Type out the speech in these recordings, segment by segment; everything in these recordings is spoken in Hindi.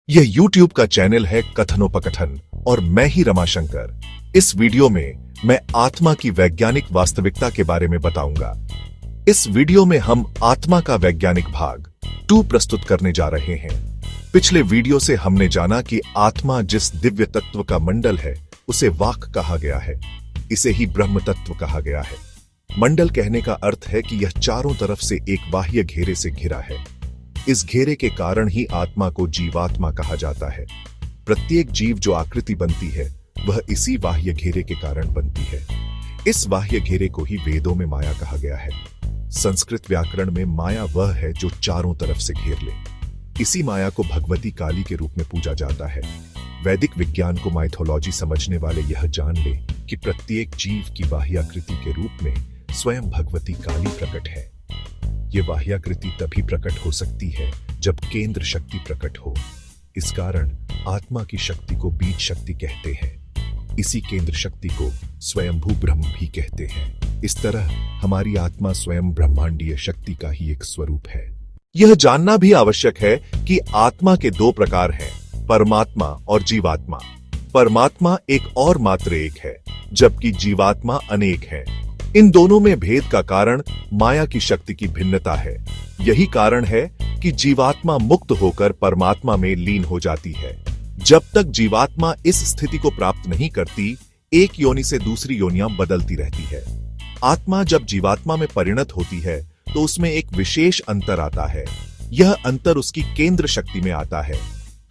यह YouTube का चैनल है कथनोपकथन और मैं ही रमाशंकर। इस वीडियो में मैं आत्मा की वैज्ञानिक वास्तविकता के बारे में बताऊंगा। इस वीडियो में हम आत्मा का वैज्ञानिक भाग 2 प्रस्तुत करने जा रहे हैं। पिछले वीडियो से हमने जाना कि आत्मा जिस दिव्य तत्व का मंडल है उसे वाक कहा गया है। इसे ही ब्रह्म तत्व कहा गया है। मंडल कहने का अर्थ है कि यह चारों तरफ से एक बाह्य घेरे से घिरा है। इस घेरे के कारण ही आत्मा को जीवात्मा कहा जाता है। प्रत्येक जीव जो आकृति बनती है वह इसी बाह्य घेरे के कारण बनती है। इस बाह्य घेरे को ही वेदों में माया कहा गया है। संस्कृत व्याकरण में माया वह है जो चारों तरफ से घेर ले। इसी माया को भगवती काली के रूप में पूजा जाता है। वैदिक विज्ञान को माइथोलॉजी समझने वाले यह जान ले कि प्रत्येक जीव की बाह्याकृति के रूप में स्वयं भगवती काली प्रकट है। ये बाह्याकृति तभी प्रकट हो सकती है जब केंद्र शक्ति प्रकट हो। इस कारण आत्मा की शक्ति को बीज शक्ति कहते हैं। इसी केंद्र शक्ति को स्वयंभू ब्रह्म भी कहते हैं। इस तरह हमारी आत्मा स्वयं ब्रह्मांडीय शक्ति का ही एक स्वरूप है। यह जानना भी आवश्यक है कि आत्मा के 2 प्रकार हैं, परमात्मा और जीवात्मा। परमात्मा एक और मात्र एक है, जबकि जीवात्मा अनेक है। इन दोनों में भेद का कारण माया की शक्ति की भिन्नता है। यही कारण है कि जीवात्मा मुक्त होकर परमात्मा में लीन हो जाती है। जब तक जीवात्मा इस स्थिति को प्राप्त नहीं करती, एक योनि से दूसरी योनियां बदलती रहती है। आत्मा जब जीवात्मा में परिणत होती है तो उसमें एक विशेष अंतर आता है। यह अंतर उसकी केंद्र शक्ति में आता है।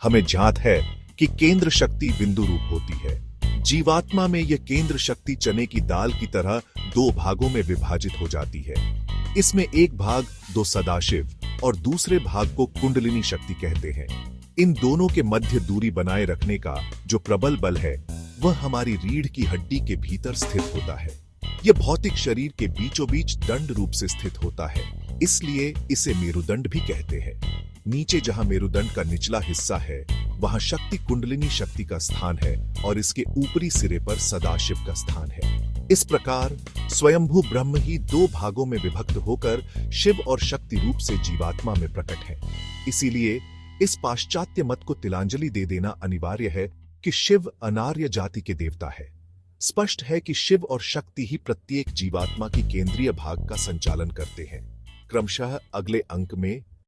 हमें ज्ञात है कि केंद्र शक्ति बिंदु रूप होती है। जीवात्मा में यह केंद्र शक्ति चने की दाल की तरह 2 भागों में विभाजित हो जाती है। इसमें एक भाग 2 सदाशिव और दूसरे भाग को कुंडलिनी शक्ति कहते हैं। इन दोनों के मध्य दूरी बनाए रखने का जो प्रबल बल है वह हमारी रीढ़ की हड्डी के भीतर स्थित होता है। यह भौतिक शरीर के बीचों बीच दंड रूप से स्थित होता है, इसलिए इसे मेरुदंड भी कहते हैं। नीचे जहां मेरुदंड का निचला हिस्सा है वहां शक्ति कुंडलिनी शक्ति का स्थान है और इसके ऊपरी सिरे पर सदाशिव का स्थान है। इस प्रकार स्वयंभू ब्रह्म ही 2 भागों में विभक्त होकर शिव और शक्ति रूप से जीवात्मा में प्रकट है। इसीलिए इस पाश्चात्य मत को तिलांजलि दे देना अनिवार्य है कि शिव अनार्य जाति के देवता है। स्पष्ट है कि शिव और शक्ति ही प्रत्येक जीवात्मा की केंद्रीय भाग का संचालन करते हैं। क्रमशः अगले अंक में